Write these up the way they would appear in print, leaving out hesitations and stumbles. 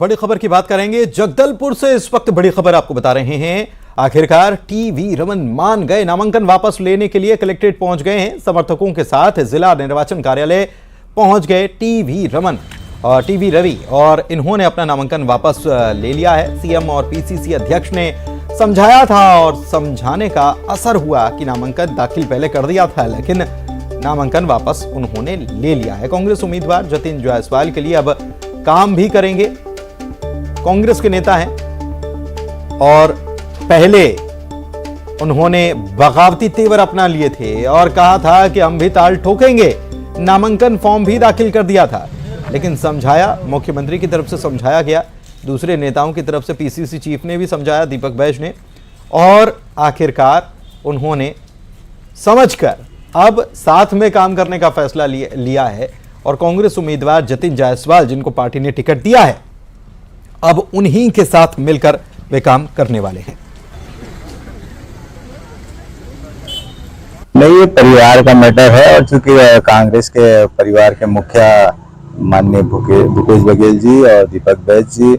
बड़ी खबर की बात करेंगे। जगदलपुर से इस वक्त बड़ी खबर आपको बता रहे हैं। आखिरकार टीवी रमन मान गए, नामांकन वापस लेने के लिए कलेक्ट्रेट पहुंच गए हैं। समर्थकों के साथ जिला निर्वाचन कार्यालय पहुंच गए टीवी रमन और टीवी रवि और इन्होंने अपना नामांकन वापस ले लिया है। सीएम और पीसीसी अध्यक्ष ने समझाया था और समझाने का असर हुआ कि नामांकन दाखिल पहले कर दिया था, लेकिन नामांकन वापस उन्होंने ले लिया है। कांग्रेस उम्मीदवार जतिन जायसवाल के लिए अब काम भी करेंगे। कांग्रेस के नेता हैं और पहले उन्होंने बगावती तेवर अपना लिए थे और कहा था कि हम भी ताल ठोकेंगे। नामांकन फॉर्म भी दाखिल कर दिया था, लेकिन समझाया, मुख्यमंत्री की तरफ से समझाया गया, दूसरे नेताओं की तरफ से पीसीसी चीफ ने भी समझाया, दीपक बैज ने, और आखिरकार उन्होंने समझकर अब साथ में काम करने का फैसला लिया है। और कांग्रेस उम्मीदवार जतिन जायसवाल, जिनको पार्टी ने टिकट दिया है, अब उन्हीं के साथ मिलकर वे काम करने वाले हैं। नहीं, ये परिवार का मैटर है और चूंकि कांग्रेस के परिवार के मुखिया माननीय भूपेश बघेल जी और दीपक बैज जी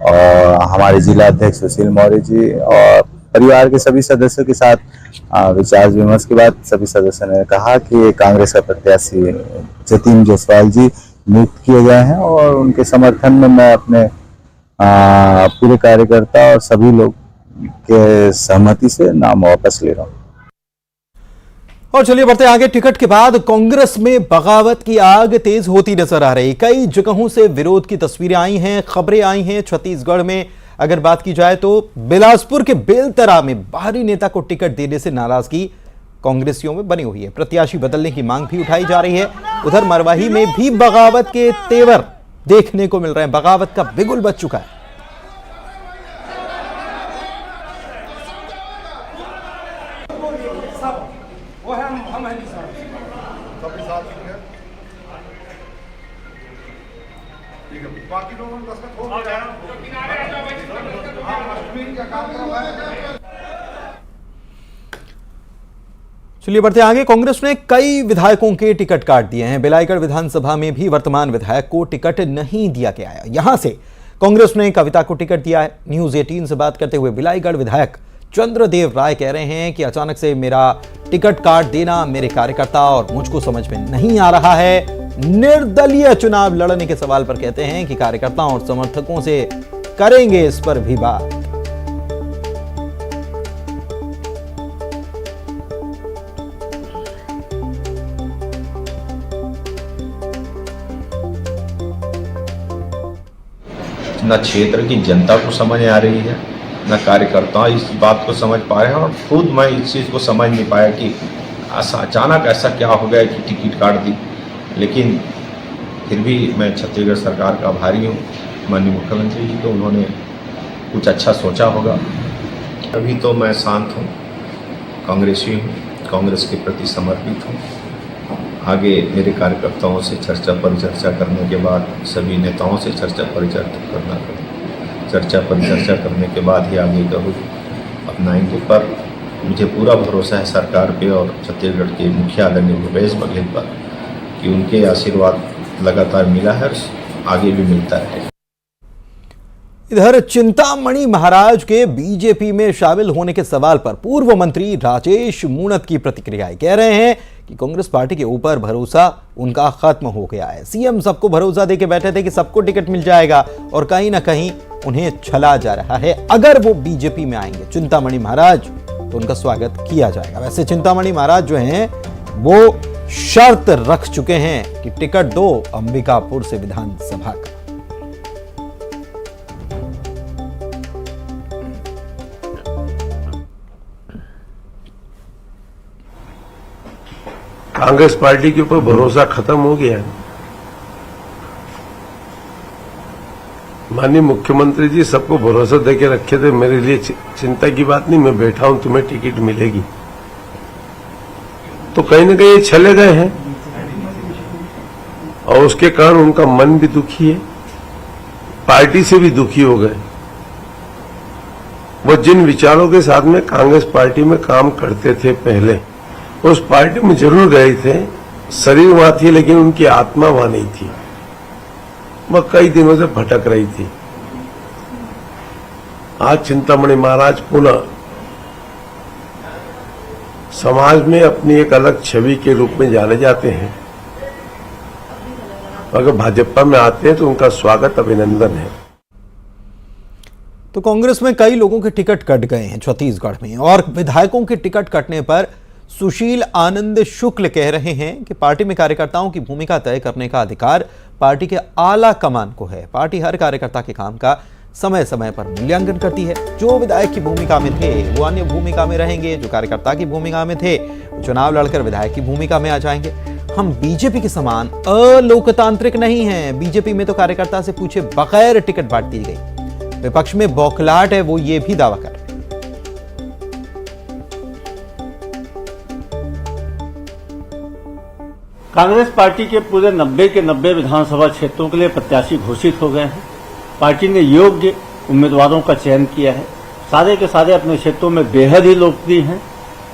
और हमारे जिला अध्यक्ष सुशील मौर्य जी और परिवार के सभी सदस्यों के साथ विचार विमर्श के बाद सभी सदस्यों ने कहा कि कांग्रेस का प्रत्याशी जतिन जायसवाल जी नियुक्त किए गए हैं और उनके समर्थन में मैं अपने पूरे कार्यकर्ता और सभी लोग के सहमति से नाम वापस ले रहा हूँ। और चलिए बढ़ते आगे। टिकट के बाद कांग्रेस में बगावत की आग तेज होती नजर आ रही। कई जगहों से विरोध की तस्वीरें आई हैं, खबरें आई हैं। छत्तीसगढ़ में अगर बात की जाए तो बिलासपुर के बेलतरा में बाहरी नेता को टिकट देने से नाराजगी कांग्रेसियों में बनी हुई है। प्रत्याशी बदलने की मांग भी उठाई जा रही है। उधर मरवाही में भी बगावत के तेवर देखने को मिल रहे हैं। बगावत का बिगुल बज चुका है। बाकी लोगों ने चलिए बढ़ते आगे। कांग्रेस ने कई विधायकों के टिकट काट दिए हैं। बिलाईगढ़ विधानसभा में भी वर्तमान विधायक को टिकट नहीं दिया गया है। यहां से कांग्रेस ने कविता को टिकट दिया है। न्यूज 18 से बात करते हुए बिलाईगढ़ विधायक चंद्रदेव राय कह रहे हैं कि अचानक से मेरा टिकट काट देना मेरे कार्यकर्ता और मुझको समझ में नहीं आ रहा है। निर्दलीय चुनाव लड़ने के सवाल पर कहते हैं कि कार्यकर्ताओं और समर्थकों से करेंगे इस पर भी बात। न क्षेत्र की जनता को समझ आ रही है, न कार्यकर्ता इस बात को समझ पा रहे हैं और खुद मैं इस चीज़ को समझ नहीं पाया कि अचानक ऐसा क्या हो गया कि टिकट काट दी। लेकिन फिर भी मैं छत्तीसगढ़ सरकार का आभारी हूँ, माननीय मुख्यमंत्री जी को, उन्होंने कुछ अच्छा सोचा होगा। अभी तो मैं शांत हूँ, कांग्रेसी हूँ, कांग्रेस के प्रति समर्पित हूँ। आगे मेरे कार्यकर्ताओं से चर्चा परिचर्चा करने के बाद, सभी नेताओं से चर्चा परिचर्चा करने के बाद ही आगे का रुख अपनाएंगे। पर मुझे पूरा भरोसा है सरकार पे और छत्तीसगढ़ के मुखिया आदरणीय भूपेश बघेल पर कि उनके आशीर्वाद लगातार मिला है और आगे भी मिलता है। इधर चिंतामणि महाराज के बीजेपी में शामिल होने के सवाल पर पूर्व मंत्री राजेश मूणत की प्रतिक्रिया कह रहे हैं कि कांग्रेस पार्टी के ऊपर भरोसा उनका खत्म हो गया है। सीएम सबको भरोसा देके बैठे थे कि सबको टिकट मिल जाएगा और कहीं ना कहीं उन्हें छला जा रहा है। अगर वो बीजेपी में आएंगे चिंतामणि महाराज तो उनका स्वागत किया जाएगा। वैसे चिंतामणि महाराज जो हैं वो शर्त रख चुके हैं कि टिकट दो अंबिकापुर से विधानसभा का। कांग्रेस पार्टी के ऊपर भरोसा खत्म हो गया है। माननीय मुख्यमंत्री जी सबको भरोसा देके रखे थे, मेरे लिए चिंता की बात नहीं, मैं बैठा हूं, तुम्हें टिकट मिलेगी। तो कहीं ना कहीं चले गए हैं और उसके कारण उनका मन भी दुखी है, पार्टी से भी दुखी हो गए। वो जिन विचारों के साथ में कांग्रेस पार्टी में काम करते थे पहले, उस पार्टी में जरूर गए थे, शरीर वहां थी लेकिन उनकी आत्मा वहां नहीं थी। वह कई दिनों से भटक रही थी। आज चिंतामणि महाराज पुनः समाज में अपनी एक अलग छवि के रूप में जाने जाते हैं। अगर भाजपा में आते हैं तो उनका स्वागत, अभिनंदन है। तो कांग्रेस में कई लोगों के टिकट कट गए हैं छत्तीसगढ़ में, और विधायकों के टिकट कटने पर सुशील आनंद शुक्ल कह रहे हैं कि पार्टी में कार्यकर्ताओं की भूमिका तय करने का अधिकार पार्टी के आला कमान को है। पार्टी हर कार्यकर्ता के काम का समय समय पर मूल्यांकन करती है। जो विधायक की भूमिका में थे वो अन्य भूमिका में रहेंगे, जो कार्यकर्ता की भूमिका में थे वो चुनाव लड़कर विधायक की भूमिका में आ जाएंगे। हम बीजेपी के समान अलोकतांत्रिक नहीं हैं। बीजेपी में तो कार्यकर्ता से पूछे बगैर टिकट बांट दी गई। विपक्ष में बौखलाहट है, वो ये भी दावा कर रहे हैं। कांग्रेस पार्टी के पूरे 90 के 90 विधानसभा क्षेत्रों के लिए प्रत्याशी घोषित हो गए हैं। पार्टी ने योग्य उम्मीदवारों का चयन किया है। सारे के सारे अपने क्षेत्रों में बेहद ही लोकप्रिय हैं।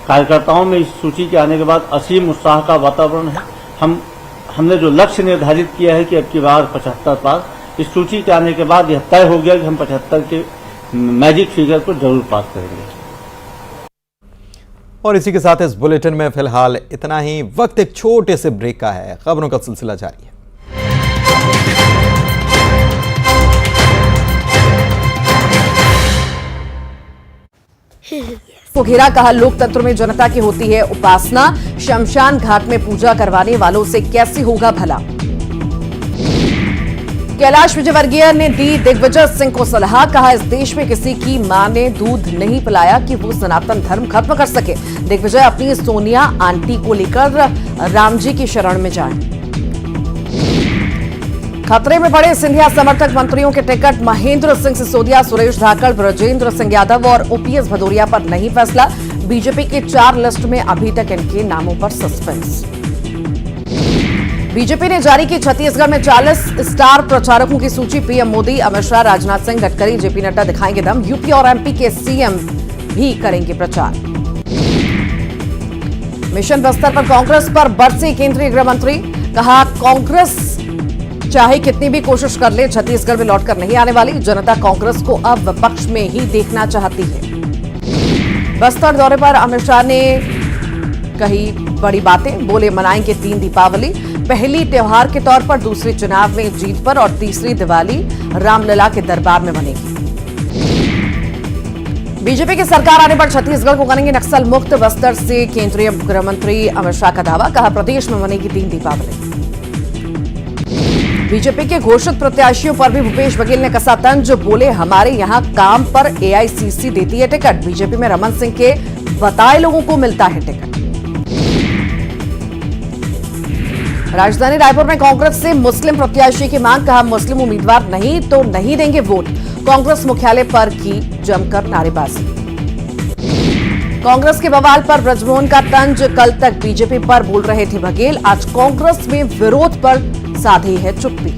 कार्यकर्ताओं में इस सूची के आने के बाद असीम उत्साह का वातावरण है। हमने जो लक्ष्य निर्धारित किया है कि अब की बार 75 पार, इस सूची के आने के बाद यह तय हो गया कि हम 75 के मैजिक फिगर को जरूर पास करेंगे। और इसी के साथ इस बुलेटिन में फिलहाल इतना ही। वक्त एक छोटे से ब्रेक का है, खबरों का सिलसिला जारी है। को घेरा, कहा लोकतंत्र में जनता की होती है उपासना, शमशान घाट में पूजा करवाने वालों से कैसे होगा भला। कैलाश विजयवर्गीय ने दी दिग्विजय सिंह को सलाह, कहा इस देश में किसी की मां ने दूध नहीं पिलाया कि वो सनातन धर्म खत्म कर सके। दिग्विजय अपनी सोनिया आंटी को लेकर राम जी की शरण में जाएं। खतरे में पड़े सिंधिया समर्थक मंत्रियों के टिकट, महेंद्र सिंह सिसोदिया, सुरेश धाकड़, ब्रजेंद्र सिंह यादव और ओपीएस भदौरिया पर नहीं फैसला। बीजेपी के 4 लिस्ट में अभी तक इनके नामों पर सस्पेंस। बीजेपी ने जारी की छत्तीसगढ़ में 40 स्टार प्रचारकों की सूची। पीएम मोदी, अमित शाह, राजनाथ सिंह, गडकरी, जेपी नड्डा दिखाएंगे दम। यूपी और एमपी के सीएम भी करेंगे प्रचार। मिशन बस्तर पर कांग्रेस पर बरसे केंद्रीय गृह मंत्री, कहा कांग्रेस चाहे कितनी भी कोशिश कर ले छत्तीसगढ़ में लौटकर नहीं आने वाली। जनता कांग्रेस को अब विपक्ष में ही देखना चाहती है। बस्तर दौरे पर अमित शाह ने कही बड़ी बातें, बोले मनाएंगे 3 दीपावली, पहली त्योहार के तौर पर, दूसरी चुनाव में जीत पर और तीसरी दिवाली रामलला के दरबार में मनेगी। बीजेपी की सरकार आने पर छत्तीसगढ़ को करेंगे नक्सल मुक्त। बस्तर से केंद्रीय गृह मंत्री अमित शाह का दावा, कहा प्रदेश में मनेगी 3 दीपावली। बीजेपी के घोषित प्रत्याशियों पर भी भूपेश बघेल ने कसा तंज, बोले हमारे यहां काम पर एआईसीसी देती है टिकट। बीजेपी में रमन सिंह के बताए लोगों को मिलता है टिकट। राजधानी रायपुर में कांग्रेस से मुस्लिम प्रत्याशी की मांग, कहा मुस्लिम उम्मीदवार नहीं तो नहीं देंगे वोट। कांग्रेस मुख्यालय पर की जमकर नारेबाजी। कांग्रेस के बवाल पर ब्रजमोहन का तंज, कल तक बीजेपी पर बोल रहे थे बघेल, आज कांग्रेस में विरोध पर साधी है चुप्पी।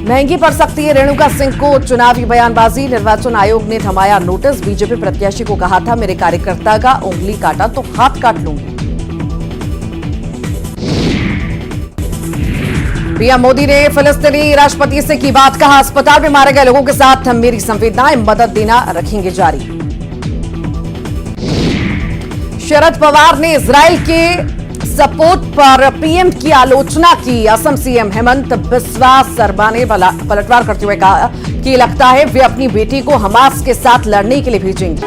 महंगी पड़ सकती है रेणुका सिंह को चुनावी बयानबाजी, निर्वाचन आयोग ने थमाया नोटिस। बीजेपी प्रत्याशी को कहा था मेरे कार्यकर्ता का उंगली काटा तो हाथ काट लूंगी। पीएम मोदी ने फिलिस्तीनी राष्ट्रपति से की बात, कहा अस्पताल में मारे गए लोगों के साथ मेरी संवेदनाएं, मदद देना रखेंगे जारी। शरद पवार ने इजराइल के सपोर्ट पर पीएम की आलोचना की। असम सीएम हेमंत बिस्वा शर्मा ने पलटवार करते हुए कहा कि लगता है वे अपनी बेटी को हमास के साथ लड़ने के लिए भेजेंगे।